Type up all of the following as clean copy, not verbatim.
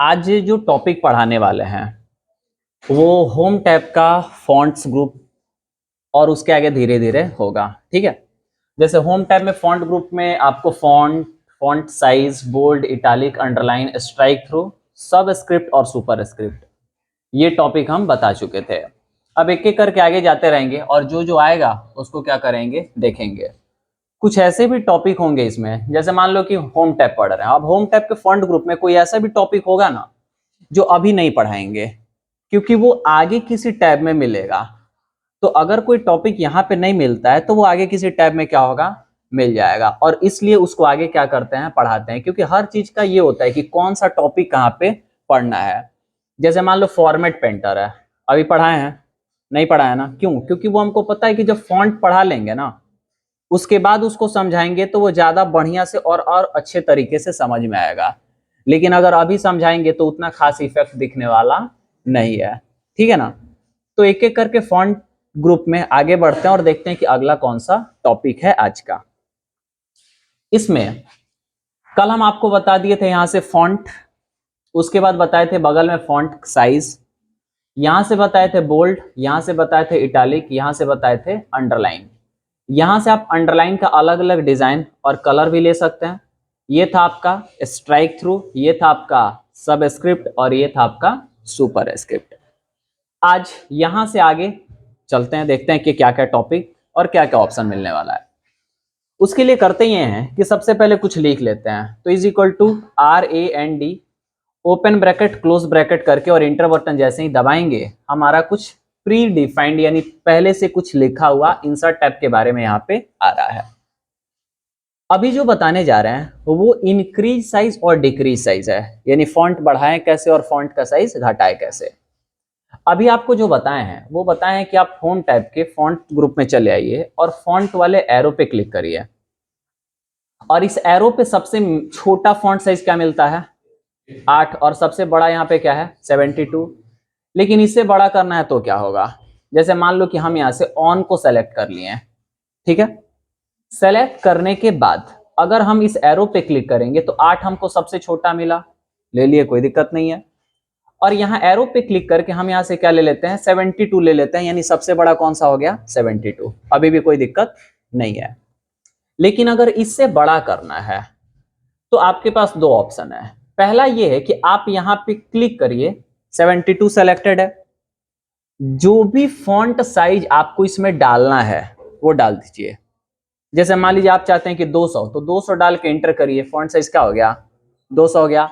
आज जो टॉपिक पढ़ाने वाले हैं वो होम टैब का फॉन्ट्स ग्रुप और उसके आगे धीरे धीरे होगा। ठीक है, जैसे होम टैब में फॉन्ट ग्रुप में आपको font, font size, bold, italic, underline, strikethrough, subscript और सुपर स्क्रिप्ट, ये टॉपिक हम बता चुके थे। अब एक एक करके आगे जाते रहेंगे और जो जो आएगा उसको क्या करेंगे देखेंगे। कुछ ऐसे भी टॉपिक होंगे इसमें, जैसे मान लो कि होम टैब पढ़ रहे हैं, अब होम टैब के फॉन्ट ग्रुप में कोई ऐसा भी टॉपिक होगा ना जो अभी नहीं पढ़ाएंगे, क्योंकि वो आगे किसी टैब में मिलेगा। तो अगर कोई टॉपिक यहाँ पे नहीं मिलता है तो वो आगे किसी टैब में क्या होगा, मिल जाएगा, और इसलिए उसको आगे क्या करते हैं, पढ़ाते हैं, क्योंकि हर चीज का ये होता है कि कौन सा टॉपिक कहाँ पे पढ़ना है। जैसे मान लो फॉर्मेट पेंटर है, अभी पढ़ाए हैं? नहीं पढ़ाया ना, क्यों? क्योंकि वो हमको पता है कि जब फॉन्ट पढ़ा लेंगे ना उसके बाद उसको समझाएंगे तो वो ज्यादा बढ़िया से और अच्छे तरीके से समझ में आएगा। लेकिन अगर अभी समझाएंगे तो उतना खास इफेक्ट दिखने वाला नहीं है। ठीक है ना? तो एक एक करके फॉन्ट ग्रुप में आगे बढ़ते हैं और देखते हैं कि अगला कौन सा टॉपिक है आज का। इसमें कल हम आपको बता दिए थे यहां से फॉन्ट, उसके बाद बताए थे बगल में फॉन्ट साइज, यहां से बताए थे बोल्ड, यहां से बताए थे इटालिक, यहां से बताए थे अंडरलाइन। यहां से आप अंडरलाइन का अलग अलग डिजाइन और कलर भी ले सकते हैं। ये था आपका स्ट्राइक थ्रू, ये था आपका सब स्क्रिप्ट और ये था आपका सुपर स्क्रिप्ट। आज यहां से आगे चलते हैं, देखते हैं कि क्या क्या टॉपिक और क्या क्या ऑप्शन मिलने वाला है। उसके लिए करते ये हैं कि सबसे पहले कुछ लिख लेते हैं, तो is equal to RAND open bracket close bracket करके और इंटर बटन जैसे ही दबाएंगे हमारा कुछ प्री डिफाइंड यानी पहले से कुछ लिखा हुआ इंसर्ट टैब के बारे में यहाँ पे आ रहा है। अभी जो बताने जा रहे हैं वो इंक्रीज साइज और डिक्रीज साइज है, यानी फॉन्ट बढ़ाएं कैसे और फॉन्ट का साइज घटाएं कैसे। अभी आपको जो बताए हैं वो बताए हैं कि आप होम टैब के फॉन्ट ग्रुप में चले आइए और फॉन्ट वाले एरो पे क्लिक करिए, और इस एरो पे सबसे छोटा फॉन्ट साइज क्या मिलता है, 8, और सबसे बड़ा यहाँ पे क्या है, 72। लेकिन इससे बड़ा करना है तो क्या होगा, जैसे मान लो कि हम यहाँ से ऑन को सेलेक्ट कर लिए हैं। ठीक है, सेलेक्ट करने के बाद अगर हम इस एरो पे क्लिक करेंगे तो 8 हमको सबसे छोटा मिला, ले लिए, कोई दिक्कत नहीं है। और यहाँ एरो पे क्लिक करके हम यहाँ से क्या ले लेते हैं, 72 ले लेते हैं, यानी सबसे बड़ा कौन सा हो गया, 72। अभी भी कोई दिक्कत नहीं है। लेकिन अगर इससे बड़ा करना है तो आपके पास दो ऑप्शन है। पहला ये है कि आप यहाँ पे क्लिक करिए, 72 सेलेक्टेड है, जो भी फॉन्ट साइज आपको इसमें डालना है वो डाल दीजिए। जैसे मान लीजिए आप चाहते हैं कि 200, तो 200 डाल के इंटर करिए, फॉन्ट साइज क्या हो गया, 200 हो गया।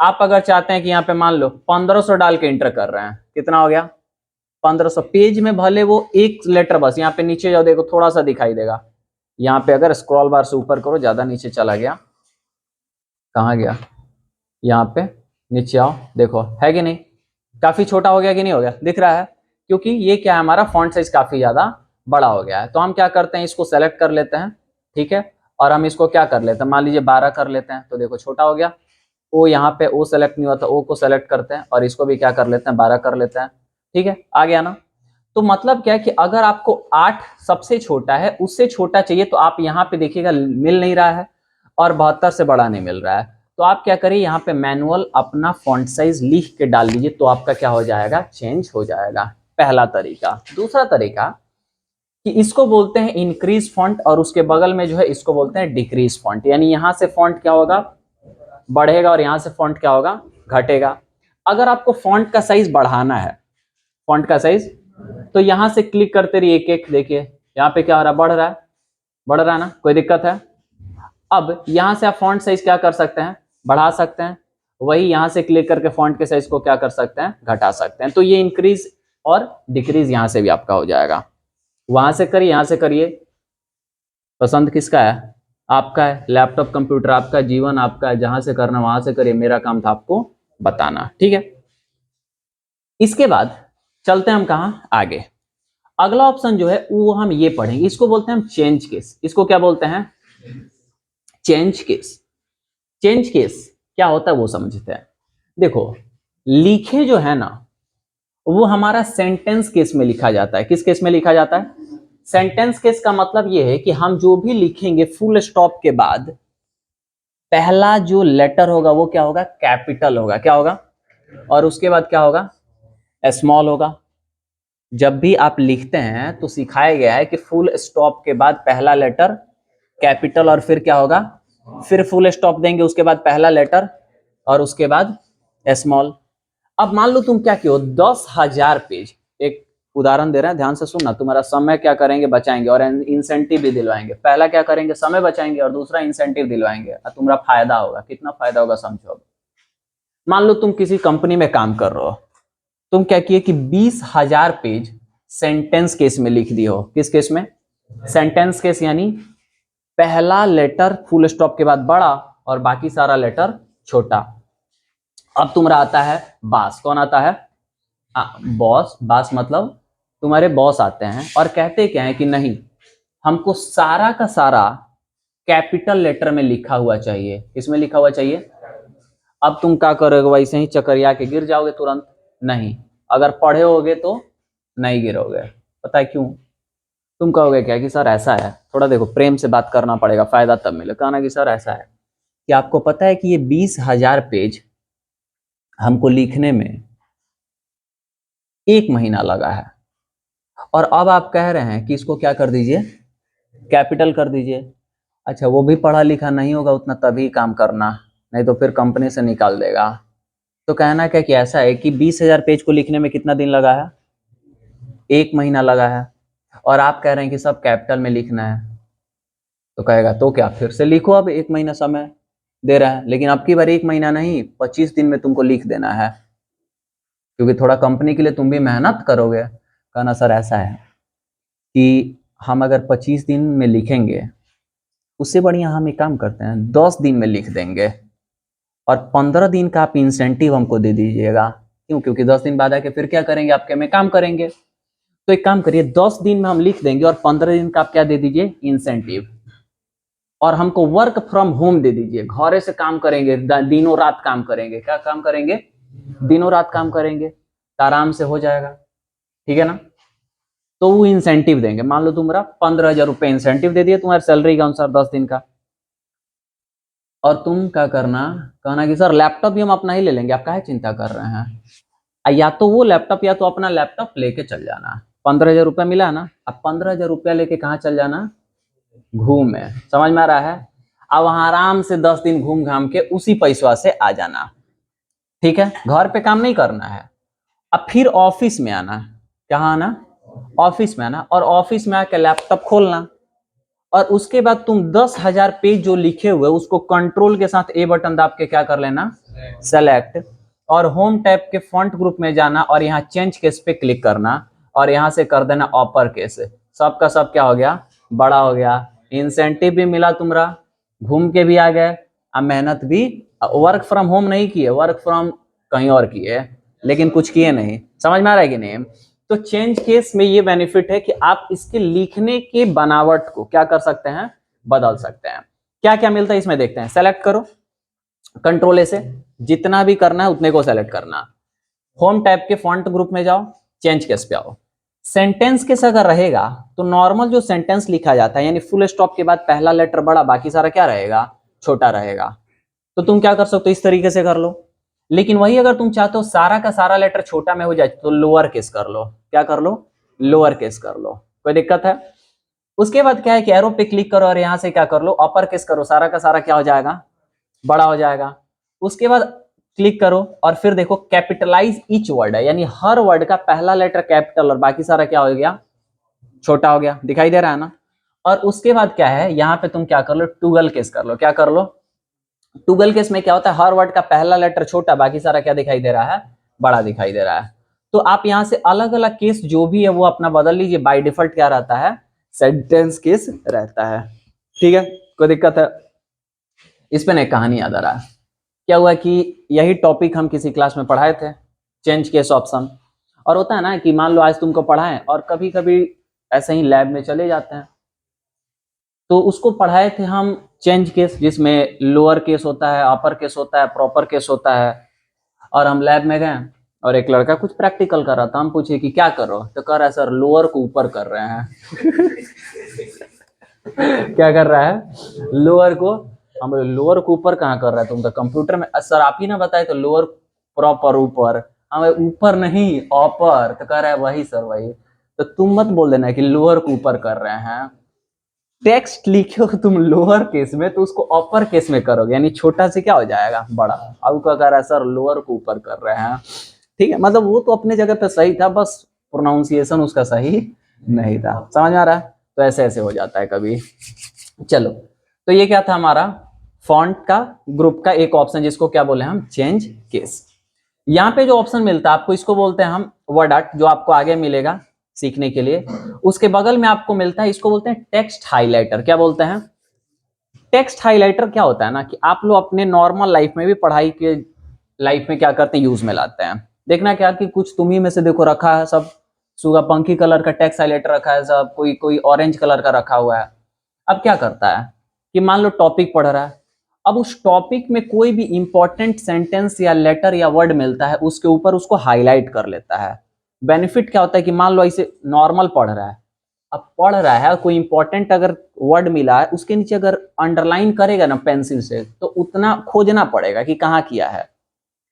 आप अगर चाहते हैं कि यहाँ पे मान लो 1500 डाल के इंटर कर रहे हैं, कितना हो गया, 1500। पेज में भले वो एक लेटर बस, यहाँ पे नीचे जाओ देखो थोड़ा सा दिखाई देगा, यहाँ पे अगर स्क्रॉल बार से ऊपर करो, ज्यादा नीचे चला गया, कहाँ गया, यहाँ पे नीचे आओ, देखो है कि नहीं, काफी छोटा हो गया कि नहीं हो गया, दिख रहा है, क्योंकि ये क्या है, हमारा फॉन्ट साइज काफी ज्यादा बड़ा हो गया है। तो हम क्या करते हैं, इसको सेलेक्ट कर लेते हैं। ठीक है, और हम इसको क्या कर लेते हैं, मान लीजिए 12 कर लेते हैं, तो देखो छोटा हो गया। ओ यहाँ पे ओ सेलेक्ट नहीं हुआ था, ओ को सेलेक्ट करते हैं और इसको भी क्या कर लेते हैं, 12 कर लेते हैं। ठीक है, आ गया ना। तो मतलब क्या है कि अगर आपको 8 सबसे छोटा है, उससे छोटा चाहिए, तो आप यहाँ पे देखिएगा मिल नहीं रहा है, और 72 से बड़ा नहीं मिल रहा है। तो आप क्या करिए, यहाँ पे मैनुअल अपना फॉन्ट साइज लिख के डाल दीजिए, तो आपका क्या हो जाएगा, चेंज हो जाएगा। पहला तरीका। दूसरा तरीका कि इसको बोलते हैं इंक्रीज फॉन्ट, और उसके बगल में जो है इसको बोलते हैं डिक्रीज फॉन्ट, यानी यहां से फॉन्ट क्या होगा, बढ़ेगा, और यहां से फॉन्ट क्या होगा, घटेगा। अगर आपको फॉन्ट का साइज बढ़ाना है, फॉन्ट का साइज, तो यहां से क्लिक करते रहिए, एक एक देखिए यहाँ पे क्या हो रहा है, बढ़ रहा है, बढ़ रहा है ना, कोई दिक्कत है। अब यहां से आप फॉन्ट साइज क्या कर सकते हैं, बढ़ा सकते हैं, वही यहां से क्लिक करके फॉन्ट के साइज को क्या कर सकते हैं, घटा सकते हैं। तो ये इंक्रीज और डिक्रीज यहां से भी आपका हो जाएगा। वहां से करिए, यहां से करिए, पसंद किसका है, आपका है, लैपटॉप कंप्यूटर आपका, जीवन आपका है, जहां से करना वहां से करिए, मेरा काम था आपको बताना। ठीक है, इसके बाद चलते हैं हम कहाँ आगे। अगला ऑप्शन जो है वो हम ये पढ़ेंगे, इसको बोलते हैं हम चेंज केस। इसको क्या बोलते हैं, चेंज केस। चेंज केस क्या होता है वो समझते हैं। देखो, लिखे जो है ना वो हमारा सेंटेंस केस में लिखा जाता है। किस केस में लिखा जाता है, सेंटेंस केस का मतलब ये है कि हम जो भी लिखेंगे फुल स्टॉप के बाद पहला जो लेटर होगा वो क्या होगा, कैपिटल होगा। क्या होगा, और उसके बाद क्या होगा, स्मॉल होगा। जब भी आप लिखते हैं तो सिखाया गया है कि फुल स्टॉप के बाद पहला लेटर कैपिटल और फिर क्या होगा, फिर फुल स्टॉप देंगे, उसके बाद पहला लेटर और उसके बाद स्मॉल। अब मान लो तुम क्या कियो, 10,000 पेज, एक उदाहरण दे रहे हैं, ध्यान से सुनना, तुम्हारा समय क्या करेंगे, बचाएंगे और इंसेंटिव भी दिलवाएंगे। पहला क्या करेंगे, समय बचाएंगे और दूसरा इंसेंटिव दिलवाएंगे और तुम्हारा फायदा होगा। कितना फायदा होगा समझो। मान लो तुम किसी कंपनी में काम कर रहे हो, तुम क्या किए कि 20,000 पेज सेंटेंस केस में लिख दिए हो। किस केस में, सेंटेंस केस, यानी पहला लेटर फुल स्टॉप के बाद बड़ा और बाकी सारा लेटर छोटा। अब तुम्हारा आता है बास, कौन आता है, बॉस। बास मतलब तुम्हारे बॉस आते हैं और कहते क्या है कि नहीं, हमको सारा का सारा कैपिटल लेटर में लिखा हुआ चाहिए। इसमें लिखा हुआ चाहिए। अब तुम क्या करोगे, वैसे ही चकरिया के गिर जाओगे तुरंत? नहीं, अगर पढ़े होगे तो नहीं गिरोगे। पता है क्यों? तुम कहोगे क्या कि सर ऐसा है, थोड़ा देखो प्रेम से बात करना पड़ेगा, फायदा तब मिले। कहना कि सर ऐसा है कि आपको पता है कि ये 20,000 पेज हमको लिखने में 1 महीना लगा है और अब आप कह रहे हैं कि इसको क्या कर दीजिए, कैपिटल कर दीजिए। अच्छा, वो भी पढ़ा लिखा नहीं होगा उतना, तभी काम करना, नहीं तो फिर कंपनी से निकाल देगा। तो कहना क्या कि ऐसा है कि 20,000 पेज को लिखने में कितना दिन लगा है, 1 महीना लगा है, और आप कह रहे हैं कि सब कैपिटल में लिखना है। तो कहेगा तो क्या, फिर से लिखो, अब 1 महीना समय दे रहा है, लेकिन अब की बार 1 महीना नहीं, 25 दिन में तुमको लिख देना है, क्योंकि थोड़ा कंपनी के लिए तुम भी मेहनत करोगे। कहना सर ऐसा है कि हम अगर 25 दिन में लिखेंगे, उससे बढ़िया हम एक काम करते हैं, 10 दिन में लिख देंगे और 15 दिन का आप इंसेंटिव हमको दे दीजिएगा। क्यों? क्योंकि 10 दिन बाद आके फिर क्या करेंगे, आपके में काम करेंगे। तो एक काम करिए, 10 दिन में हम लिख देंगे और 15 दिन का आप क्या दे दीजिए, इंसेंटिव। और हमको वर्क फ्रॉम होम दे दीजिए, घरे से काम करेंगे, दिनों रात काम करेंगे। क्या काम करेंगे, दिनों रात काम करेंगे, तो आराम से हो जाएगा। ठीक है ना? तो वो इंसेंटिव देंगे। मान लो तुम्हारा 15,000 रुपये इंसेंटिव दे दिए तुम्हारे सैलरी के अनुसार 10 दिन का। और तुम क्या करना, कहना कि सर लैपटॉप भी हम अपना ही ले लेंगे, आप काहे चिंता कर रहे हैं। या तो वो लैपटॉप या तो अपना लैपटॉप लेके चल जाना। 15,000 रुपया मिला ना, अब 15,000 रुपया लेके कहाँ चल जाना, घूमे। समझ में आ रहा है? अब वहां आराम से 10 दिन घूम घाम के उसी पैसा से आ जाना। ठीक है, घर पे काम नहीं करना है। अब फिर ऑफिस में आना। कहाँ आना, ऑफिस में आना, और ऑफिस में आके लैपटॉप खोलना और उसके बाद तुम 10,000 पेज जो लिखे हुए उसको कंट्रोल के साथ ए बटन दाब के क्या कर लेना, सेलेक्ट, और होम टैब के फॉन्ट ग्रुप में जाना और यहाँ चेंज केस पे क्लिक करना और यहाँ से कर देना अपर केस। सबका सब क्या हो गया, बड़ा हो गया। इंसेंटिव भी मिला तुम्हारा, घूम के भी आ गए, अब मेहनत भी, वर्क फ्रॉम होम नहीं किए, वर्क फ्रॉम कहीं और किए, लेकिन कुछ किए नहीं। समझ में आ रहा है कि नहीं? तो चेंज केस में ये बेनिफिट है कि आप इसके लिखने के बनावट को क्या कर सकते हैं, बदल सकते हैं। क्या क्या मिलता है इसमें देखते हैं। सेलेक्ट करो, कंट्रोल ए से जितना भी करना है उतने को सेलेक्ट करना। होम टैब के फॉन्ट ग्रुप में जाओ, चेंज केस पे आओ। सेंटेंस केस अगर रहेगा तो नॉर्मल जो सेंटेंस लिखा जाता है, यानी फुल स्टॉप के बाद पहला लेटर बड़ा, बाकी सारा क्या रहेगा, छोटा रहेगा। तो तुम क्या कर सकते हो, इस तरीके से कर लो। लेकिन वही अगर तुम चाहते हो सारा का सारा लेटर छोटा में हो जाए, तो लोअर केस कर लो। क्या कर लो, लोअर केस कर लो। कोई दिक्कत है? उसके बाद क्या है कि एरो पे क्लिक करो और यहां से क्या कर लो, अपर केस करो, सारा का सारा क्या हो जाएगा, बड़ा हो जाएगा। उसके बाद क्लिक करो और फिर देखो कैपिटलाइज ईच वर्ड है, यानी हर वर्ड का पहला लेटर कैपिटल और बाकी सारा क्या हो गया, छोटा हो गया। दिखाई दे रहा है ना? और उसके बाद क्या है, यहाँ पे तुम क्या कर लो, टूगल केस कर लो। क्या कर लो, टूगल केस में क्या होता है, हर वर्ड का पहला लेटर छोटा, बाकी सारा क्या दिखाई दे रहा है, बड़ा दिखाई दे रहा है। तो आप यहां से अलग अलग केस जो भी है वो अपना बदल लीजिए। बाय डिफॉल्ट क्या रहता है, सेंटेंस केस रहता है। ठीक है, कोई दिक्कत है? इस पे एक कहानी याद आ रहा है। क्या हुआ कि यही टॉपिक हम किसी क्लास में पढ़ाए थे, चेंज केस ऑप्शन। और होता है ना कि मान लो आज तुमको पढ़ाएं और कभी कभी ऐसे ही लैब में चले जाते हैं, तो उसको पढ़ाए थे हम चेंज केस, जिसमें लोअर केस होता है, अपर केस होता है, प्रॉपर केस होता है। और हम लैब में गए और एक लड़का कुछ प्रैक्टिकल कर रहा था, हम पूछे कि क्या कर रहे हो, तो कह रहा है सर लोअर को ऊपर कर रहे हैं। क्या कर रहा है, लोअर को। हम बोले लोअर को ऊपर कहाँ कर रहा है, तुम तो कंप्यूटर में। सर आप ही ना बताए तो लोअर प्रॉपर ऊपर, हमें ऊपर नहीं ऑपर, तो कह रहा है वही सर वही। तो तुम मत बोल देना कि लोअर को ऊपर कर रहे हैं। टेक्स्ट लिखो तुम लोअर केस में तो उसको अपर केस में करोगे, यानी छोटा से क्या हो जाएगा बड़ा। अब क्या कर रहा है सर लोअर को ऊपर कर रहे हैं, ठीक है, मतलब वो तो अपने जगह पे सही था, बस प्रोनाउंसिएशन उसका सही नहीं था। समझ में आ रहा है? तो ऐसे ऐसे हो जाता है कभी। चलो, तो ये क्या था हमारा फॉन्ट का ग्रुप का एक ऑप्शन, जिसको क्या बोले हम, चेंज केस। यहाँ पे जो ऑप्शन मिलता है आपको, इसको बोलते हैं हम वर्ड आर्ट, जो आपको आगे मिलेगा सीखने के लिए। उसके बगल में आपको मिलता है, इसको बोलते हैं टेक्स्ट हाइलाइटर। क्या बोलते हैं? टेक्स्ट हाइलाइटर क्या होता है ना, कि आप लोग अपने नॉर्मल लाइफ में भी, पढ़ाई के लाइफ में क्या करते हैं, यूज में लाते हैं। देखना क्या कि कुछ तुम्ही में से देखो रखा है सब सुगापंखी कलर का टेक्स्ट हाइलाइटर रखा है, सब कोई कोई ऑरेंज कलर का रखा हुआ है। अब क्या करता है कि मान लो टॉपिक पढ़ रहा है, अब उस टॉपिक में कोई भी इंपॉर्टेंट सेंटेंस या लेटर या वर्ड मिलता है, उसके ऊपर उसको हाईलाइट कर लेता है। बेनिफिट क्या होता है कि मान लो ऐसे नॉर्मल पढ़ रहा है, अब पढ़ रहा है कोई इंपॉर्टेंट अगर वर्ड मिला है, उसके नीचे अगर अंडरलाइन करेगा ना पेंसिल से, तो उतना खोजना पड़ेगा कि कहाँ किया है।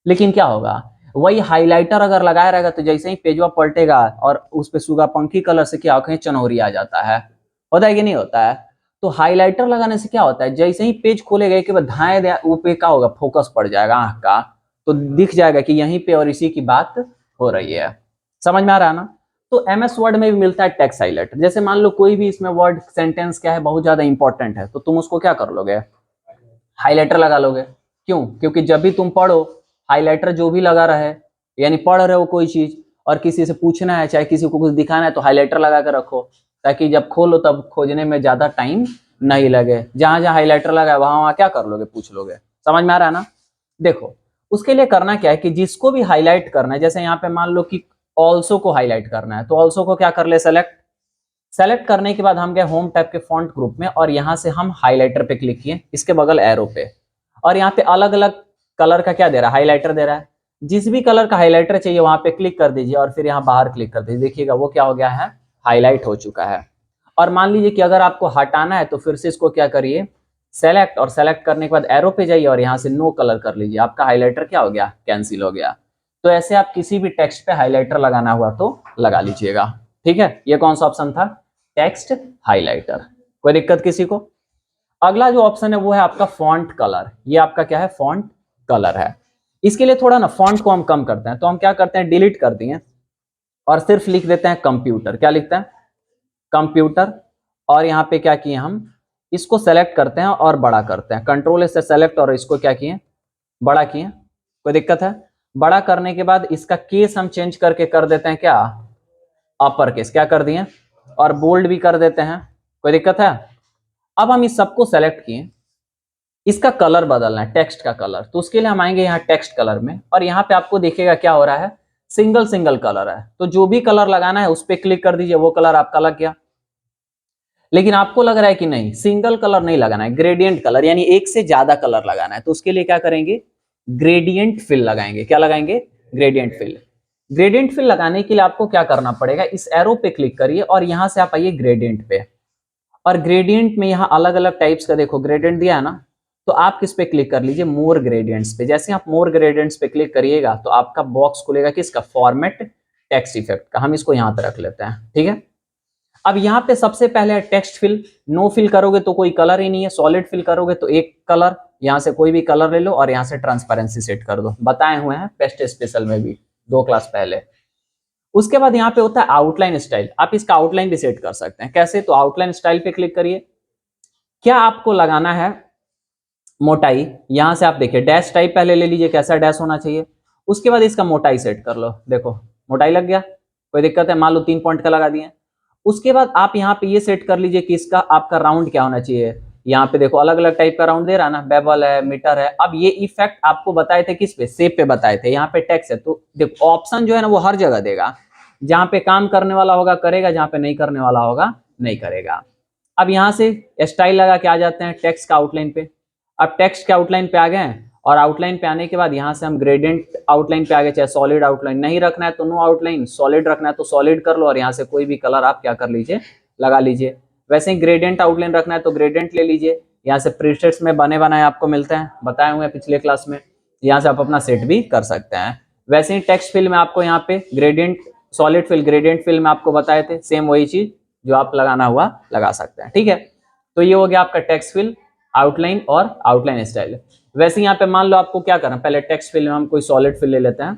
लेकिन क्या होगा, वही हाइलाइटर अगर लगाया रहेगा तो जैसे ही पेजवा पलटेगा और उस पे सुगापंखी कलर से क्या होता है, चनौरी आ जाता है। होता है कि नहीं होता है? तो हाइलाइटर लगाने से क्या होता है, जैसे ही पेज खोलेगा के बाद धाए दे वो पे क्या होगा, फोकस पड़ जाएगा आंख का, तो दिख जाएगा कि यहीं पे और इसी की बात हो रही है। समझ में आ रहा है ना? तो एमएस वर्ड में भी मिलता है टेक्स्ट हाइलाइटर। जैसे मान लो कोई भी इसमें वर्ड सेंटेंस क्या है, बहुत ज्यादा इंपॉर्टेंट है, तो तुम उसको क्या कर लोगे, हाइलाइटर लगा लोगे। क्यों? क्योंकि जब भी तुम पढ़ो, हाइलाइटर जो भी लगा रहे, यानी पढ़ रहे हो कोई चीज और किसी से पूछना है, चाहे किसी को कुछ दिखाना है, तो हाइलाइटर लगा कर रखो, ताकि जब खोलो तब खोजने में ज्यादा टाइम नहीं लगे। जहां जहां हाइलाइटर लगा है वहां वहां क्या कर लोगे, पूछ लोगे। समझ में आ रहा है ना? देखो, उसके लिए करना क्या है कि जिसको भी हाईलाइट करना है, जैसे यहाँ पे मान लो कि ऑल्सो को हाईलाइट करना है, तो ऑल्सो को क्या कर ले, सेलेक्ट। सेलेक्ट करने के बाद हम गए होम टैब के फॉन्ट ग्रुप में, और यहाँ से हम हाइलाइटर पे क्लिक किए, इसके बगल एरो पे, और यहाँ पे अलग अलग कलर का क्या दे रहा है, हाइलाइटर दे रहा है। जिस भी कलर का हाइलाइटर चाहिए वहां पे क्लिक कर दीजिए, और फिर यहाँ बाहर क्लिक कर दीजिए, देखिएगा वो क्या हो गया है, हाईलाइट हो चुका है। और मान लीजिए कि अगर आपको हटाना है तो फिर से इसको क्या करिए, सेलेक्ट, और सेलेक्ट करने के बाद एरो पे जाइए और यहाँ से नो कलर कर लीजिए, आपका हाइलाइटर क्या हो गया, कैंसिल हो गया। तो ऐसे आप किसी भी टेक्स्ट पे हाइलाइटर लगाना हुआ तो लगा लीजिएगा। ठीक है, ये कौन सा ऑप्शन था, टेक्स्ट हाइलाइटर। कोई दिक्कत किसी को? अगला जो ऑप्शन है वो है आपका फॉन्ट कलर। ये आपका क्या है, फॉन्ट कलर है। इसके लिए थोड़ा ना फॉन्ट को हम कम करते हैं, तो हम क्या करते हैं, डिलीट कर दिए और सिर्फ लिख देते हैं कंप्यूटर। क्या लिखते हैं, कंप्यूटर। और यहाँ पे क्या किए, हम इसको सेलेक्ट करते हैं और बड़ा करते हैं, कंट्रोल से सेलेक्ट, और इसको क्या किए, बड़ा किए। कोई दिक्कत है? बड़ा करने के बाद इसका केस हम चेंज करके कर देते हैं क्या, अपर केस। क्या कर दिए, और बोल्ड भी कर देते हैं। कोई दिक्कत है? अब हम इस सबको सेलेक्ट किए, इसका कलर बदलना है, टेक्स्ट का कलर, तो उसके लिए हम आएंगे यहाँ टेक्स्ट कलर में, और यहाँ पे आपको देखिएगा क्या हो रहा है, सिंगल सिंगल कलर है। तो जो भी कलर लगाना है उस पर क्लिक कर दीजिए, वो कलर आपका लग गया। लेकिन आपको लग रहा है कि नहीं, सिंगल कलर नहीं लगाना है, ग्रेडियंट कलर, यानी एक से ज्यादा कलर लगाना है, तो उसके लिए क्या करेंगे, ग्रेडियंट फिल लगाएंगे। क्या लगाएंगे, ग्रेडियंट फिल। ग्रेडियंट फिल लगाने के लिए आपको क्या करना पड़ेगा, इस एरो पे क्लिक करिए और यहां से आप आइए ग्रेडियंट पे, और ग्रेडियंट में यहाँ अलग अलग टाइप्स का देखो ग्रेडियंट दिया है ना, तो आप किस पे क्लिक कर लीजिए, मोर ग्रेडियंट्स पे। जैसे आप मोर ग्रेडियंट्स पे क्लिक करिएगा तो आपका बॉक्स खुलेगा किसका, फॉर्मेट टेक्स्ट इफेक्ट का। हम इसको यहाँ पे रख लेते हैं, ठीक है। अब यहाँ पे सबसे पहले है टेक्स्ट फिल। नो फिल करोगे तो कोई कलर ही नहीं है, सॉलिड फिल करोगे तो एक कलर, यहाँ से कोई भी कलर ले लो और यहाँ से ट्रांसपेरेंसी सेट कर दो, बताए हुए हैं पेस्ट स्पेशल में भी 2 क्लास पहले। उसके बाद यहाँ पे होता है आउटलाइन स्टाइल, आप इसका आउटलाइन भी सेट कर सकते हैं। कैसे, तो आउटलाइन स्टाइल पे क्लिक करिए। क्या आपको लगाना है, मोटाई, यहां से आप देखिए डैश टाइप पहले ले लीजिए, कैसा डैश होना चाहिए। उसके बाद इसका मोटाई सेट कर लो, देखो मोटाई लग गया, कोई दिक्कत है, मान लो 3 पॉइंट का लगा दिए। उसके बाद आप यहाँ पे ये सेट कर लीजिए कि इसका आपका राउंड क्या होना चाहिए। यहाँ पे देखो अलग अलग टाइप का राउंड दे रहा है ना, बेवल है, मीटर है। अब ये इफेक्ट आपको बताए थे किस पे, शेप पे बताए थे, यहाँ पे टेक्स्ट है, तो देखो ऑप्शन जो है ना वो हर जगह देगा, जहां पे काम करने वाला होगा करेगा, जहां पे नहीं करने वाला होगा नहीं करेगा। अब यहाँ से स्टाइल लगा के आ जाते हैं टेक्स्ट का आउटलाइन पे। अब टेक्स्ट के आउटलाइन पे आ गए, और आउटलाइन पे आने के बाद यहाँ से हम ग्रेडियंट आउटलाइन पे आ गए, चाहे सॉलिड आउटलाइन नहीं रखना है तो नो आउटलाइन, सॉलिड रखना है तो सॉलिड कर लो, और यहाँ से कोई भी कलर आप क्या कर लीजिए, लगा लीजिए। वैसे ही ग्रेडियंट आउटलाइन रखना है तो ग्रेडियंट ले लीजिए, यहाँ से प्रीसेट्स में बने बनाए आपको मिलते हैं, बताए हुए पिछले क्लास में। यहाँ से आप अपना सेट भी कर सकते हैं। वैसे ही टेक्स्ट फिल में आपको यहाँ पे gradient, solid fill, gradient fill में आपको बताए थे, सेम वही चीज जो आप लगाना हुआ लगा सकते हैं। ठीक है, तो ये हो गया आपका टेक्स्ट फिल, आउटलाइन और आउटलाइन स्टाइल। वैसे यहाँ पे मान लो आपको क्या करना, पहले टेक्स्ट फिल में हम कोई सॉलिड फिल ले लेते हैं,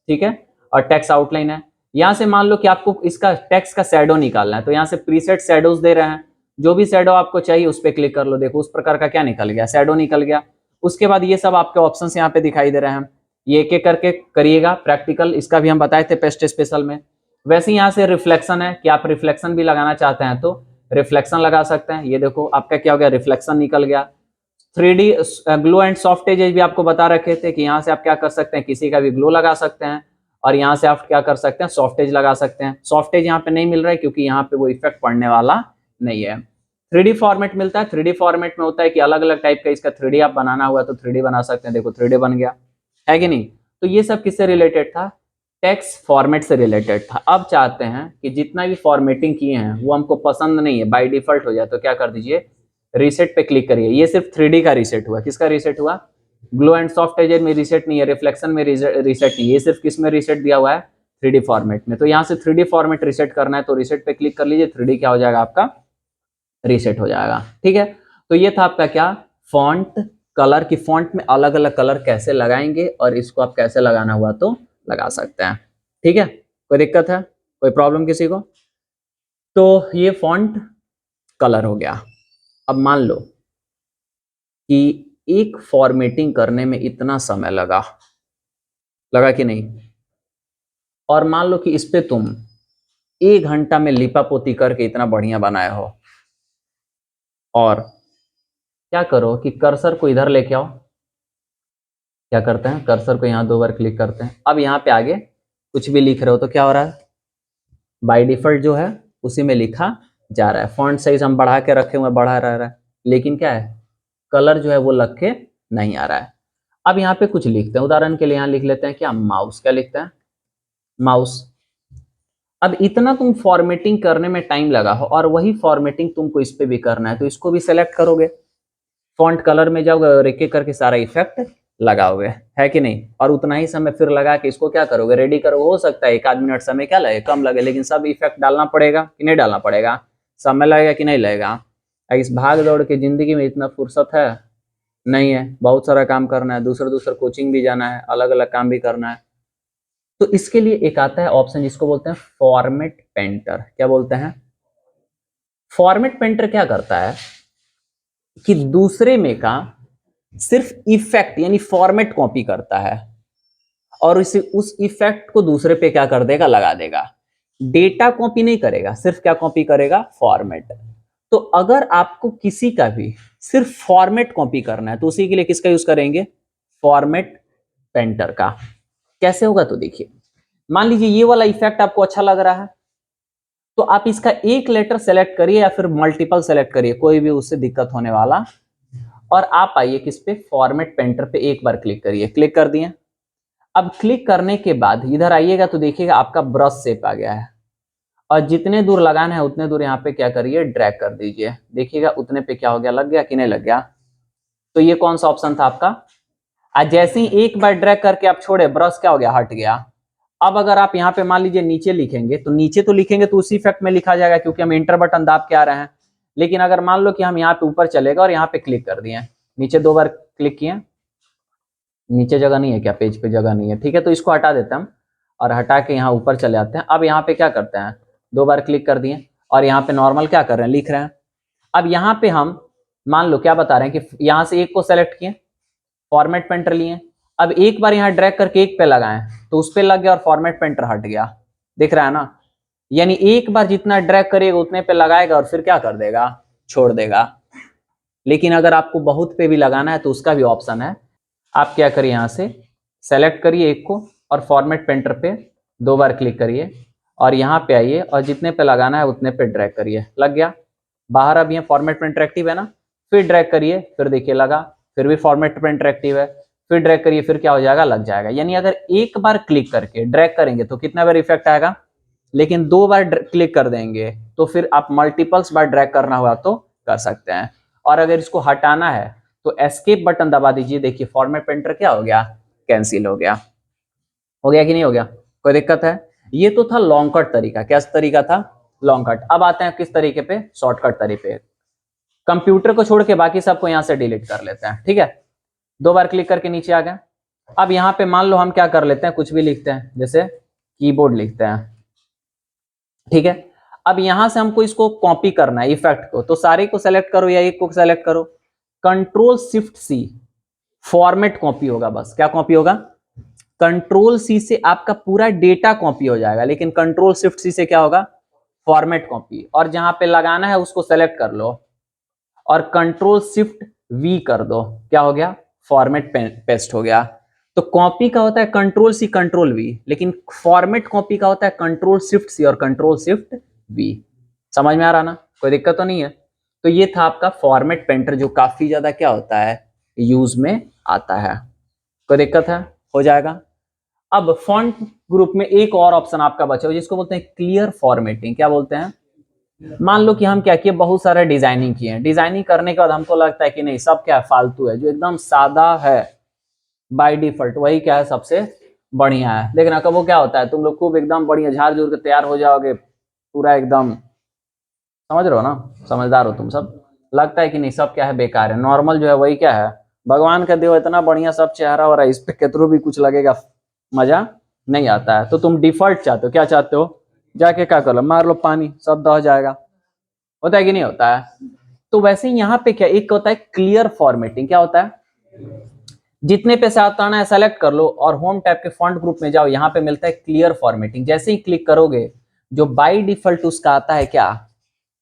ठीक है, और टेक्स्ट आउटलाइन है। यहाँ से मान लो कि आपको इसका टेक्स्ट का शैडो निकालना है, तो यहाँ से प्रीसेट शैडोज दे रहे हैं, जो भी शैडो आपको चाहिए उस पर क्लिक कर लो, देखो उस प्रकार का क्या निकल गया, शैडो निकल गया। उसके बाद ये सब आपके ऑप्शंस यहाँ पे दिखाई दे रहे हैं, ये एक एक करके करिएगा प्रैक्टिकल, इसका भी हम बताए थे पेस्ट स्पेशल में। वैसे यहाँ से रिफ्लेक्शन है कि आप रिफ्लेक्शन भी लगाना चाहते हैं तो रिफ्लेक्शन लगा सकते हैं। ये देखो आपका क्या हो गया, रिफ्लेक्शन निकल गया। 3D glow and soft as भी आपको बता रखे थे कि यहाँ से आप क्या कर सकते हैं, किसी का भी ग्लो लगा सकते हैं, और यहाँ से आप क्या कर सकते हैं, सॉफ्ट एज लगा सकते हैं। सॉफ्ट एज यहाँ पे नहीं मिल रहा है क्योंकि यहाँ पे वो इफेक्ट पड़ने वाला नहीं है। 3D फॉर्मेट मिलता है, 3D फॉर्मेट में होता है कि अलग अलग टाइप का इसका 3D आप बनाना हुआ तो 3D बना सकते हैं, देखो 3D बन गया है कि नहीं। तो ये सब किससे रिलेटेड था, टेक्स्ट फॉर्मेट से रिलेटेड था। अब चाहते हैं कि जितना भी फॉर्मेटिंग किए हैं वो हमको पसंद नहीं है, बाय डिफॉल्ट हो जाए, तो क्या कर दीजिए, रीसेट पे क्लिक करिए। ये सिर्फ 3D का रीसेट हुआ, किसका रीसेट हुआ, ग्लो एंड सॉफ्ट एज में रीसेट नहीं है, रिफ्लेक्शन में रीसेट नहीं, ये सिर्फ किस में रीसेट दिया हुआ है, 3D फॉर्मेट में। तो यहाँ से 3D फॉर्मेट रीसेट करना है तो रीसेट पे क्लिक कर लीजिए, 3D क्या हो जाएगा आपका, रीसेट हो जाएगा। ठीक है, तो ये था आपका क्या, फॉन्ट कलर की, फॉन्ट में अलग अलग कलर कैसे लगाएंगे और इसको आप कैसे लगाना हुआ तो लगा सकते हैं। ठीक है, कोई दिक्कत है, कोई प्रॉब्लम किसी को। तो ये फॉन्ट कलर हो गया। अब मान लो कि एक फॉर्मेटिंग करने में इतना समय लगा कि नहीं, और मान लो कि इस पे तुम 1 घंटा में लिपापोती करके इतना बढ़िया बनाए हो, और क्या करो कि कर्सर को इधर लेके आओ, क्या करते हैं, कर्सर को यहाँ 2 बार क्लिक करते हैं। अब यहाँ पे आगे कुछ भी लिख रहे हो तो क्या हो रहा है, बाय डिफॉल्ट जो है उसी में लिखा जा रहा है। फॉन्ट साइज हम बढ़ा के रखे हुए, बढ़ा रहा है, लेकिन क्या है, कलर जो है वो लग के नहीं आ रहा है। अब यहाँ पे कुछ लिखते हैं, उदाहरण के लिए यहाँ लिख लेते हैं क्या, माउस, क्या लिखते हैं, माउस। अब इतना तुम फॉर्मेटिंग करने में टाइम लगा हो और वही फॉर्मेटिंग तुमको इस पे भी करना है, तो इसको भी सेलेक्ट करोगे, फॉन्ट कलर में जाओगे और एक एक करके सारा इफेक्ट लगाओगे, है कि नहीं। और उतना ही समय फिर लगा के इसको क्या करोगे, रेडी करोगे। हो सकता है 1 आध मिनट समय क्या लगे, कम लगे, लेकिन सब इफेक्ट डालना पड़ेगा कि नहीं डालना पड़ेगा, समय लगेगा कि नहीं लगेगा। इस भाग दौड़ के जिंदगी में इतना फुर्सत है नहीं है, बहुत सारा काम करना है, दूसरा कोचिंग भी जाना है, अलग अलग काम भी करना है। तो इसके लिए एक आता है ऑप्शन जिसको बोलते हैं फॉर्मेट पेंटर। क्या बोलते हैं, फॉर्मेट पेंटर क्या करता है कि दूसरे में का सिर्फ इफेक्ट यानी फॉर्मेट कॉपी करता है और उस इफेक्ट को दूसरे पे क्या कर देगा, लगा देगा। डेटा कॉपी नहीं करेगा, सिर्फ क्या कॉपी करेगा, फॉर्मेट। तो अगर आपको किसी का भी सिर्फ फॉर्मेट कॉपी करना है तो उसी के लिए किसका यूज करेंगे, फॉर्मेट पेंटर का। कैसे होगा तो देखिए, मान लीजिए ये वाला इफेक्ट आपको अच्छा लग रहा है, तो आप इसका एक लेटर सेलेक्ट करिए या फिर मल्टीपल सेलेक्ट करिए, कोई भी उससे दिक्कत होने वाला, और आप आइए किस पे, फॉर्मेट पेंटर पे एक बार क्लिक करिए, क्लिक कर दिए। अब क्लिक करने के बाद इधर आइएगा तो देखिएगा आपका ब्रश शेप आ गया है, और जितने दूर लगाना है उतने दूर यहाँ पे क्या करिए, ड्रैग कर दीजिए, देखिएगा उतने पे क्या हो गया, लग गया कि नहीं लग गया। तो ये कौन सा ऑप्शन था आपका, आज जैसे ही एक बार ड्रैग करके आप छोड़े, ब्रश क्या हो गया, हट गया। अब अगर आप यहाँ पे मान लीजिए नीचे लिखेंगे तो नीचे तो लिखेंगे तो उसी इफेक्ट में लिखा जाएगा क्योंकि हम इंटर बटन दाब के आ रहे हैं। लेकिन अगर मान लो कि हम यहाँ पे ऊपर चलेगा और यहाँ पे क्लिक कर दिए, नीचे 2 बार क्लिक किए, नीचे जगह नहीं है क्या, पेज पे जगह नहीं है, ठीक है, तो इसको हटा देते हैं हम और हटा के यहाँ ऊपर चले आते हैं। अब यहाँ पे क्या करते हैं, 2 बार क्लिक कर दिए और यहाँ पे नॉर्मल क्या कर रहे हैं, लिख रहे हैं। अब यहाँ पे हम मान लो क्या बता रहे हैं कि यहाँ से एक को सेलेक्ट किए, फॉर्मेट पेंटर लिए, अब एक बार यहाँ ड्रैग करके एक पे लगाएं तो उस पे लग गया और फॉर्मेट पेंटर हट गया, दिख रहा है ना। यानी एक बार जितना ड्रैग करिएगा उतने पे लगाएगा और फिर क्या कर देगा, छोड़ देगा। लेकिन अगर आपको बहुत पे भी लगाना है तो उसका भी ऑप्शन है, आप क्या करिए, यहाँ से सेलेक्ट करिए एक को और फॉर्मेट पेंटर पे 2 बार क्लिक करिए और यहाँ पे आइए और जितने पे लगाना है उतने पे ड्रैग करिए, लग गया बाहर। अब यहाँ फॉर्मेट पेंटर एक्टिव है ना, फिर ड्रैग करिए, फिर देखिए लगा, फिर भी फॉर्मेट पेंटर एक्टिव है, फिर ड्रैग करिए, फिर क्या हो जाएगा, लग जाएगा। यानी अगर एक बार क्लिक करके ड्रैग करेंगे तो कितना बार इफेक्ट आएगा, लेकिन 2 बार क्लिक कर देंगे तो फिर आप मल्टीपल्स बार ड्रैग करना हुआ तो कर सकते हैं। और अगर इसको हटाना है तो एस्केप बटन दबा दीजिए, देखिए फॉर्मेट पेंटर क्या हो गया, कैंसिल हो गया। हो गया कि नहीं हो गया? कोई दिक्कत है? ये तो था लॉन्ग कट तरीका। क्या तरीका था? Long cut. अब आते हैं किस तरीके पे? शॉर्टकट तरीके। कंप्यूटर को छोड़ के बाकी सबको यहां से डिलीट कर लेते हैं, ठीक है। 2 बार क्लिक करके नीचे आ गए। अब यहां पे मान लो हम क्या कर लेते हैं, कुछ भी लिखते हैं, जैसे कीबोर्ड लिखते हैं, ठीक है। अब यहां से हमको इसको कॉपी करना है इफेक्ट को, तो सारे को सेलेक्ट करो या एक को सेलेक्ट करो, control shift C, format copy होगा। बस क्या कॉपी होगा? कंट्रोल सी से आपका पूरा डेटा कॉपी हो जाएगा, लेकिन कंट्रोल शिफ्ट सी से क्या होगा? Format copy. और जहां पे लगाना है उसको सेलेक्ट कर लो और कंट्रोल शिफ्ट वी कर दो, क्या हो गया? फॉर्मेट पेस्ट हो गया। तो कॉपी का होता है कंट्रोल सी कंट्रोल वी, लेकिन फॉर्मेट कॉपी का होता है कंट्रोल शिफ्ट सी और कंट्रोल शिफ्ट वी। समझ में आ रहा ना? कोई दिक्कत तो नहीं है? तो ये था आपका फॉर्मेट पेंटर, जो काफी ज्यादा क्या होता है, यूज में आता है। कोई दिक्कत है? हो जाएगा। अब फॉन्ट ग्रुप में एक और ऑप्शन आपका बचा, जिसको बोलते हैं क्लियर फॉर्मेटिंग। क्या बोलते हैं? मान लो कि हम क्या किए, बहुत सारे डिजाइनिंग किए हैं। डिजाइनिंग करने के बाद हमको लगता है कि नहीं, सब क्या फालतू है, जो एकदम सादा है बाय डिफॉल्ट वही क्या है, सबसे बढ़िया है। लेकिन कब वो क्या होता है, तुम लोग खूब एकदम बढ़िया झाड़ झूड़ के तैयार हो जाओगे, पूरा एकदम, समझ रहे हो ना, समझदार हो तुम सब, लगता है कि नहीं सब क्या है, बेकार है। नॉर्मल जो है वही क्या है, भगवान का देव इतना बढ़िया सब चेहरा हो रहा है, इस पे कितनों भी कुछ लगेगा, मजा नहीं आता है। तो तुम डिफॉल्ट चाहते हो, क्या चाहते हो? जाके क्या कर लो, मार लो पानी, सब दह जाएगा। होता है कि नहीं होता है? तो वैसे ही यहाँ पे क्या एक होता है क्लियर फॉर्मेटिंग। क्या होता है? जितने पे से आता है सेलेक्ट कर लो और होम टैब के फॉन्ट ग्रुप में जाओ, यहाँ पे मिलता है क्लियर फॉर्मेटिंग। जैसे ही क्लिक करोगे, जो बाय डिफॉल्ट उसका आता है क्या,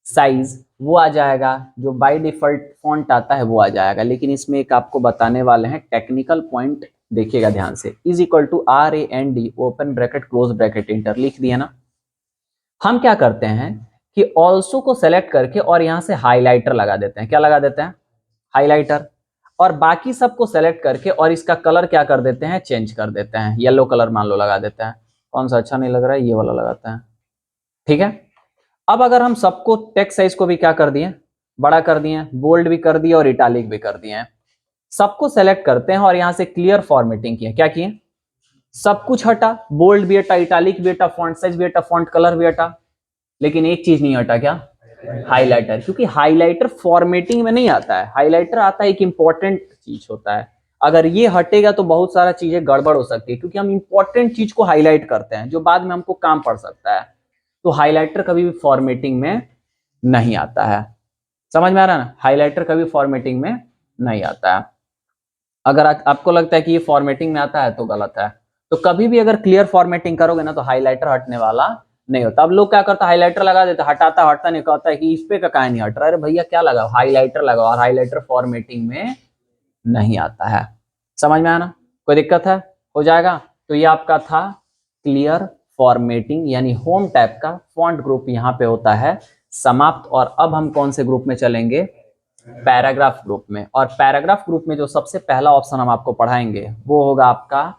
साइज, वो आ जाएगा। जो बाय डिफॉल्ट फॉन्ट आता है वो आ जाएगा। लेकिन इसमें एक आपको बताने वाले हैं टेक्निकल पॉइंट, देखिएगा ध्यान से। Is equal to RAND open bracket close bracket enter लिख दिया ना। हम क्या करते हैं कि ऑल्सो को सेलेक्ट करके और यहां से हाइलाइटर लगा देते हैं। क्या लगा देते हैं? हाइलाइटर। और बाकी सबको सेलेक्ट करके और इसका कलर क्या कर देते हैं, चेंज कर देते हैं। येलो कलर मान लो लगा देते हैं। कौन सा अच्छा नहीं लग रहा है, ये वाला लगाते हैं, ठीक है। अब अगर हम सबको टेक्स्ट साइज को भी क्या कर दिए, बड़ा कर दिए, बोल्ड भी कर दिए और इटालिक भी कर दिए, सबको सेलेक्ट करते हैं और यहां से क्लियर फॉर्मेटिंग किए। क्या किए? सब कुछ हटा, बोल्ड भी हटा, इटालिक भी हटा, फॉन्ट साइज भी हटा, फॉन्ट कलर भी हटा, लेकिन एक चीज नहीं हटा, क्या? हाइलाइटर। क्योंकि हाइलाइटर फॉर्मेटिंग में नहीं आता है, हाइलाइटर आता है एक इंपॉर्टेंट चीज होता है। अगर ये हटेगा तो बहुत सारा चीजें गड़बड़ हो सकती है, क्योंकि हम इंपॉर्टेंट चीज को हाईलाइट करते हैं जो बाद में हमको काम पड़ सकता है। तो हाइलाइटर कभी भी फॉर्मेटिंग में नहीं आता है। समझ में आ रहा है ना? हाइलाइटर कभी फॉर्मेटिंग में नहीं आता है। अगर आपको लगता है कि ये फॉर्मेटिंग में आता है तो गलत है। तो कभी भी अगर क्लियर फॉर्मेटिंग करोगे ना तो हाइलाइटर हटने वाला नहीं होता। अब लोग क्या करता है, हाइलाइटर लगा देते, हटाता हटता नहीं, कहता है कि इस पे का काहे नहीं हट रहा है। अरे भैया क्या लगाओ, हाइलाइटर लगाओ, और हाइलाइटर फॉर्मेटिंग में नहीं आता है। समझ में आना? कोई दिक्कत है? हो जाएगा। तो ये आपका था क्लियर फॉर्मेटिंग, यानी होम टैब का फॉन्ट ग्रुप यहाँ पे होता है समाप्त। और अब हम कौन से ग्रुप में चलेंगे? पैराग्राफ ग्रुप में। और पैराग्राफ ग्रुप में जो सबसे पहला ऑप्शन हम आपको पढ़ाएंगे वो होगा आपका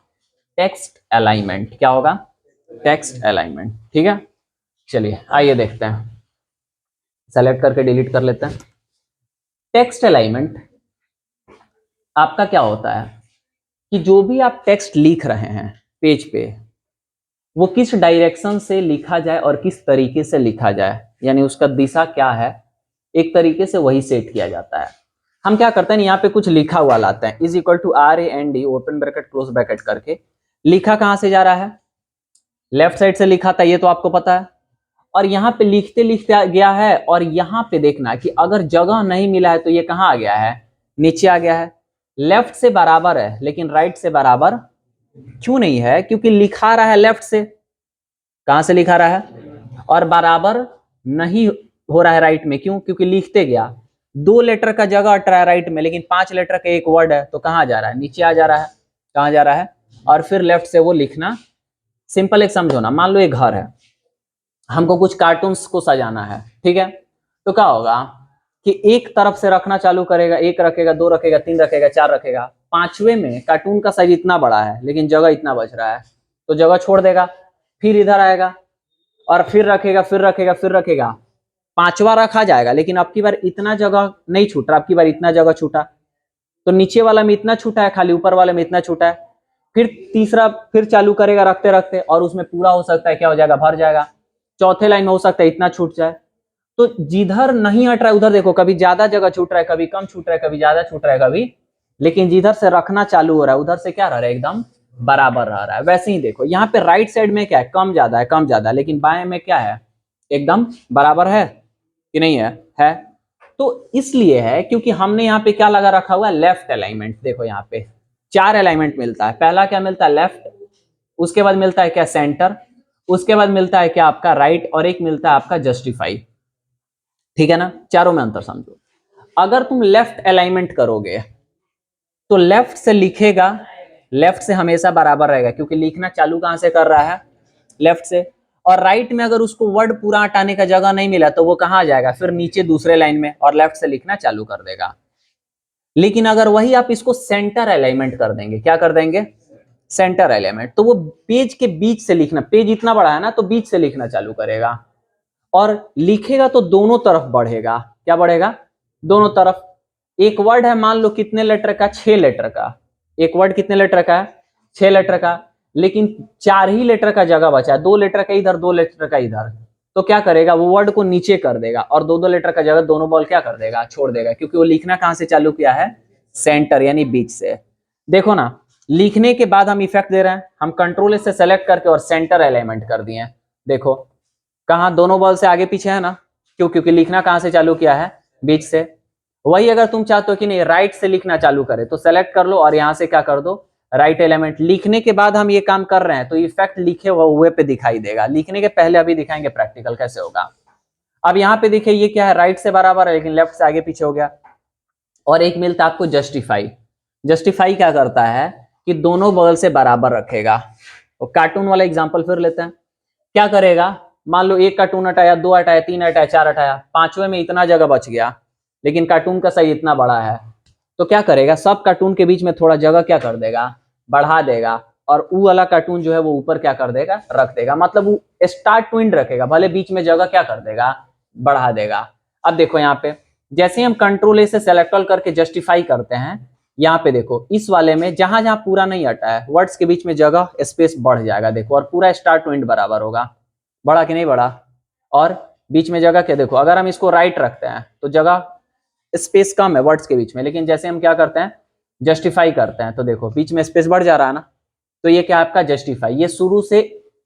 टेक्स्ट अलाइनमेंट। क्या होगा? टेक्स्ट अलाइनमेंट, ठीक है। चलिए आइए देखते हैं, सेलेक्ट करके डिलीट कर लेते हैं। टेक्स्ट अलाइनमेंट आपका क्या होता है कि जो भी आप टेक्स्ट लिख रहे हैं पेज पे, वो किस डायरेक्शन से लिखा जाए और किस तरीके से लिखा जाए, यानी उसका दिशा क्या है, एक तरीके से वही सेट किया जाता है। हम क्या करते हैं, यहाँ पे कुछ लिखा हुआ लाते हैं, is equal to RAND open bracket close bracket करके। लिखा कहां से जा रहा है? लेफ्ट साइड से लिखा था, ये तो आपको पता है। और यहाँ पे लिखते लिखते गया है, और यहाँ पे देखना कि अगर जगह नहीं मिला है तो ये कहाँ आ गया है? नीचे आ गया है। लेफ्ट से बराबर है लेकिन राइट से बराबर क्यों नहीं है? क्योंकि लिखा रहा है लेफ्ट से। कहां से लिखा रहा है? और बराबर नहीं हो रहा है राइट में, क्यों? क्योंकि लिखते गया, 2 लेटर का जगह हट रहा है राइट में, लेकिन 5 लेटर का एक वर्ड है, तो कहां जा रहा है? नीचे आ जा रहा है। कहां जा रहा है? और फिर लेफ्ट से वो लिखना। सिंपल एक समझो ना, मान लो एक घर है, हमको कुछ कार्टून्स को सजाना है, ठीक है। तो क्या होगा कि एक तरफ से रखना चालू करेगा, 1 रखेगा, 2 रखेगा, 3 रखेगा, 4 रखेगा, 5वें में कार्टून का साइज इतना बड़ा है लेकिन जगह इतना बच रहा है, तो जगह छोड़ देगा, फिर इधर आएगा और फिर रखेगा, फिर रखेगा, फिर रखेगा, 5वां रखा जाएगा, लेकिन अब की बार इतना जगह नहीं छूट रहा, अब की बार इतना जगह छूटा, तो नीचे वाला में इतना छूटा है खाली, ऊपर वाले में इतना छूटा है। फिर तीसरा फिर चालू करेगा रखते रखते, और उसमें पूरा हो सकता है क्या हो जाएगा, भर जाएगा। चौथे लाइन में हो सकता है इतना छूट जाए। तो जिधर नहीं हट रहा है उधर देखो, कभी ज्यादा जगह छूट रहा है, कभी कम छूट रहा है, कभी ज्यादा छूट रहा है, कभी, लेकिन जिधर से रखना चालू हो रहा है उधर से क्या रह रहा है, एकदम बराबर रह रहा है। वैसे ही देखो यहाँ पे राइट साइड में क्या है, कम ज्यादा है, कम ज्यादा, लेकिन बाएं में क्या है, एकदम बराबर है कि नहीं है, है। तो इसलिए है क्योंकि हमने यहाँ पे क्या लगा रखा हुआ है, लेफ्ट अलाइनमेंट। देखो यहाँ पे 4 अलाइनमेंट मिलता है। पहला क्या मिलता है, लेफ्ट, उसके बाद मिलता है क्या, सेंटर, उसके बाद मिलता है क्या आपका राइट, और एक मिलता है आपका जस्टिफाई। ठीक है ना, चारों में अंतर समझो। अगर तुम लेफ्ट अलाइनमेंट करोगे तो लेफ्ट से लिखेगा, लेफ्ट से हमेशा बराबर रहेगा क्योंकि लिखना चालू कहां से कर रहा है, लेफ्ट से। और राइट में अगर उसको वर्ड पूरा हटाने का जगह नहीं मिला तो वो कहां आ जाएगा, फिर नीचे दूसरे लाइन में, और लेफ्ट से लिखना चालू कर देगा। लेकिन अगर वही आप इसको सेंटर अलाइनमेंट कर देंगे, क्या कर देंगे, सेंटर अलाइनमेंट, तो वो पेज के बीच से लिखना, पेज इतना बड़ा है ना तो बीच से लिखना चालू करेगा, और लिखेगा तो दोनों तरफ बढ़ेगा। क्या बढ़ेगा, दोनों तरफ। एक वर्ड है मान लो कितने लेटर का, 6 लेटर का। एक वर्ड कितने लेटर का है, 6 लेटर का, लेकिन 4 ही लेटर का जगह बचा है, 2 लेटर का इधर, 2 लेटर का इधर। तो क्या करेगा, वो वर्ड को नीचे कर देगा और 2-2 लेटर का जगह दोनों बॉल क्या कर देगा, छोड़ देगा, क्योंकि वो लिखना कहां से चालू किया है, सेंटर यानी बीच से। देखो ना, लिखने के बाद हम इफेक्ट दे रहे हैं, हम कंट्रोल से सेलेक्ट करके और सेंटर अलाइनमेंट कर दिए। देखो कहां, दोनों बॉल से आगे पीछे है ना, क्यों, क्योंकि लिखना कहां से चालू किया है, बीच से। वही अगर तुम चाहते हो कि नहीं राइट से लिखना चालू करे तो सेलेक्ट कर लो और यहां से क्या कर दो, राइट एलिमेंट। लिखने के बाद हम ये काम कर रहे हैं तो इफेक्ट लिखे हुए पे दिखाई देगा, लिखने के पहले अभी दिखाएंगे प्रैक्टिकल कैसे होगा। अब यहाँ पे देखिए ये क्या है, राइट से बराबर है लेकिन लेफ्ट से आगे पीछे हो गया। और एक मिलता आपको जस्टिफाई। जस्टिफाई क्या करता है कि दोनों बगल से बराबर रखेगा। तो कार्टून वाला एग्जांपल फिर लेते हैं। क्या करेगा, मान लो एक कार्टून हटाया, 2 हटाया, 3 हटाया, 4 हटाया, पांचवें में इतना जगह बच गया, लेकिन कार्टून का साइज इतना बड़ा है। तो क्या करेगा, सब कार्टून के बीच में थोड़ा जगह क्या कर देगा, बढ़ा देगा, और वो वाला कार्टून जो है वो ऊपर क्या कर देगा, रख देगा। मतलब वो स्टार्ट टू एंड रखेगा, भले बीच में जगह क्या कर देगा, बढ़ा देगा। अब देखो यहाँ पे जैसे हम कंट्रोल ए से सेलेक्ट ऑल करके जस्टिफाई करते हैं, यहाँ पे देखो इस वाले में जहां जहां पूरा नहीं हटा है, वर्ड्स के बीच में जगह स्पेस बढ़ जाएगा। देखो और पूरा स्टार्ट टू एंड बराबर होगा, बढ़ा कि नहीं बढ़ा। और बीच में जगह क्या, देखो अगर हम इसको राइट रखते हैं तो जगह स्पेस कम है वर्ड्स के बीच में, लेकिन जैसे हम क्या करते हैं, जस्टिफाई करते हैं तो देखो बीच में स्पेस बढ़ जा रहा है ना। तो ये क्या आपका जस्टिफाई, ये शुरू से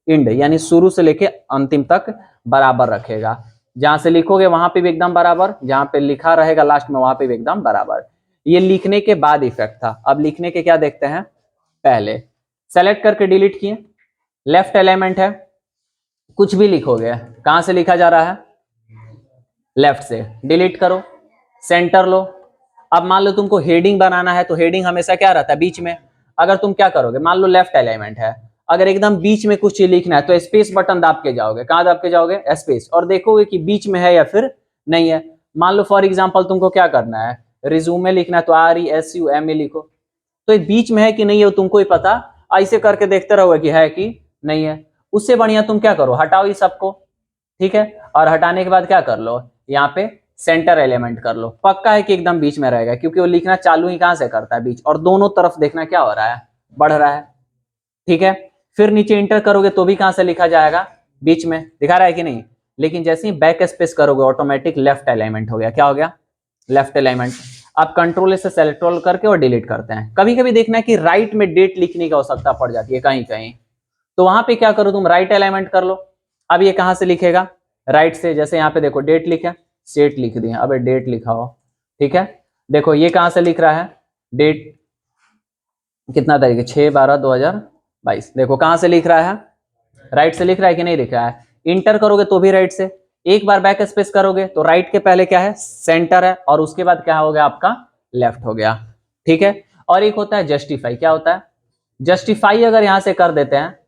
एंड यानी शुरू से लेके अंतिम तक बराबर रखेगा। जहां से लिखोगे वहां पे भी एकदम बराबर, जहां पे लिखा रहेगा लास्ट में वहां पे भी एकदम बराबर। ये लिखने के बाद इफेक्ट था। अब लिखने के क्या देखते हैं, पहले सेलेक्ट करके डिलीट किए, लेफ्ट एलिमेंट है, कुछ भी लिखोगे कहां से लिखा जा रहा है, लेफ्ट से, डिलीट करो, सेंटर लो। अब मान लो तुमको हेडिंग बनाना है तो हेडिंग हमेशा क्या रहता है, बीच में। अगर तुम क्या करोगे, मान लो लेफ्ट अलाइनमेंट है, अगर एकदम बीच में कुछ चीज लिखना है तो स्पेस बटन दाब के जाओगे, कहां दाब के जाओगे, स्पेस, और देखोगे कि बीच में है या फिर नहीं है। मान लो फॉर एग्जाम्पल तुमको क्या करना है, रिज्यूमे लिखना है तो RESUME लिखो, तो ये बीच में है कि नहीं है वो तुमको ही पता, ऐसे करके देखते रहोगे कि है कि नहीं है। उससे बढ़िया तुम क्या करो, हटाओ ये सबको, ठीक है, और हटाने के बाद क्या कर लो, यहाँ पे सेंटर एलिमेंट कर लो। पक्का है कि एकदम बीच में रहेगा क्योंकि वो लिखना चालू ही कहां से करता है, बीच, और दोनों तरफ देखना क्या हो रहा है, बढ़ रहा है। ठीक है, फिर नीचे इंटर करोगे तो भी कहां से लिखा जाएगा, बीच में, दिखा रहा है कि नहीं। लेकिन जैसे ही बैक स्पेस करोगे ऑटोमेटिक लेफ्ट अलाइनमेंट हो गया, क्या हो गया, लेफ्ट अलाइनमेंट। आप कंट्रोल से सेलेक्ट ऑल करके और डिलीट करते हैं। कभी कभी देखना है कि राइट में डेट लिखने की आवश्यकता पड़ जाती है कहीं कहीं, तो वहां पे क्या करो, तुम राइट अलाइनमेंट कर लो। अब ये कहां से लिखेगा, राइट से। जैसे यहाँ पे देखो डेट लिखा, सेट लिख दिया, अब डेट लिखा हो, ठीक है। देखो ये कहां से लिख रहा है, डेट कितना तारीख, 6/12/2022। देखो कहां से लिख रहा है, राइट से लिख रहा है कि नहीं लिख रहा है। इंटर करोगे तो भी राइट से, एक बार बैक स्पेस करोगे तो राइट के पहले क्या है, सेंटर है, और उसके बाद क्या हो गया आपका, लेफ्ट हो गया। ठीक है, और एक होता है जस्टिफाई। क्या होता है, जस्टिफाई अगर यहां से कर देते हैं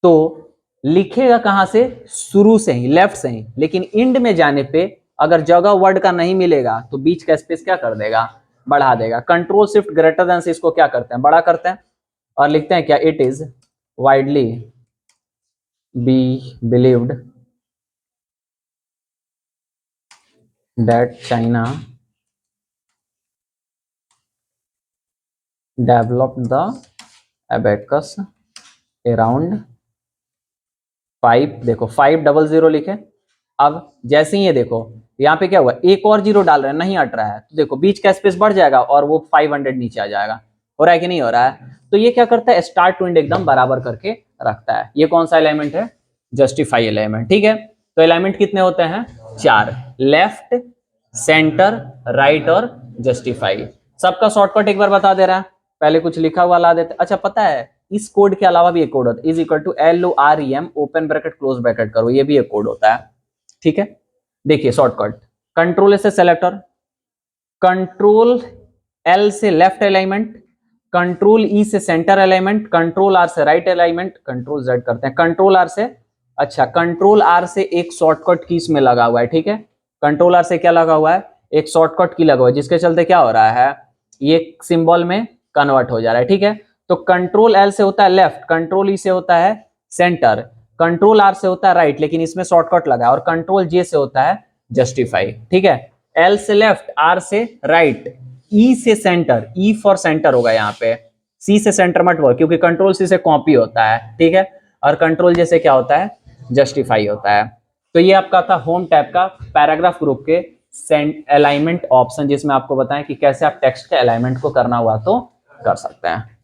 तो लिखेगा कहां से, शुरू से ही, लेफ्ट से ही, लेकिन इंड में जाने पे अगर जगह वर्ड का नहीं मिलेगा तो बीच का स्पेस क्या कर देगा, बढ़ा देगा। कंट्रोल शिफ्ट ग्रेटर देन से इसको क्या करते हैं, बड़ा करते हैं, और लिखते हैं क्या, it is widely B believed that China developed the abacus around 5, देखो 500 लिखे। अब जैसे ही ये देखो यहाँ पे क्या हुआ, एक और जीरो डाल रहे हैं, नहीं हट रहा है, तो देखो बीच का स्पेस बढ़ जाएगा और वो 500 नीचे आ जाएगा। हो रहा है कि नहीं हो रहा है? तो ये क्या करता है, स्टार्ट टू एंड एकदम बराबर करके रखता है। ये कौन सा एलिमेंट है, जस्टिफाई एलिमेंट, ठीक है। तो एलिमेंट कितने होते हैं, 4, लेफ्ट, सेंटर, राइट और जस्टिफाई। सबका शॉर्टकट एक बार बता दे रहा है, पहले कुछ लिखा हुआ ला देते। अच्छा पता है इस कोड के अलावा भी एक कोड होता है, is equal to LOREM open bracket close bracket करो, ये भी एक कोड होता है, ठीक है। देखिए शॉर्टकट, कंट्रोल से सेलेक्टर, कंट्रोल L से लेफ्ट अलाइनमेंट, कंट्रोल E से सेंटर अलाइनमेंट, कंट्रोल R से राइट अलाइनमेंट, कंट्रोल Z करते हैं, कंट्रोल R से, अच्छा कंट्रोल R से एक शॉर्टकट की इसमें लगा हुआ है, ठीक है। कंट्रोल R से क्या लगा हुआ है, एक शॉर्टकट की लगा हुआ है, जिसके चलते क्या हो रहा है, ये सिंबल में कन्वर्ट हो जा रहा है, ठीक है। तो कंट्रोल L से होता है लेफ्ट, कंट्रोल E से होता है सेंटर, कंट्रोल R से होता है राइट, लेकिन इसमें शॉर्टकट लगा है, और कंट्रोल J से होता है जस्टिफाई, ठीक है। L से लेफ्ट, R से राइट, E से सेंटर, E फॉर सेंटर होगा यहाँ पे, C से सेंटर मत बोल क्योंकि कंट्रोल C से कॉपी होता है, ठीक है। और कंट्रोल J से क्या होता है, जस्टिफाई होता है। तो ये आपका था होम टैब का पैराग्राफ ग्रुप के अलाइनमेंट ऑप्शन, जिसमें आपको बताएं कि कैसे आप टेक्स्ट के अलाइनमेंट को करना हुआ तो कर सकते हैं।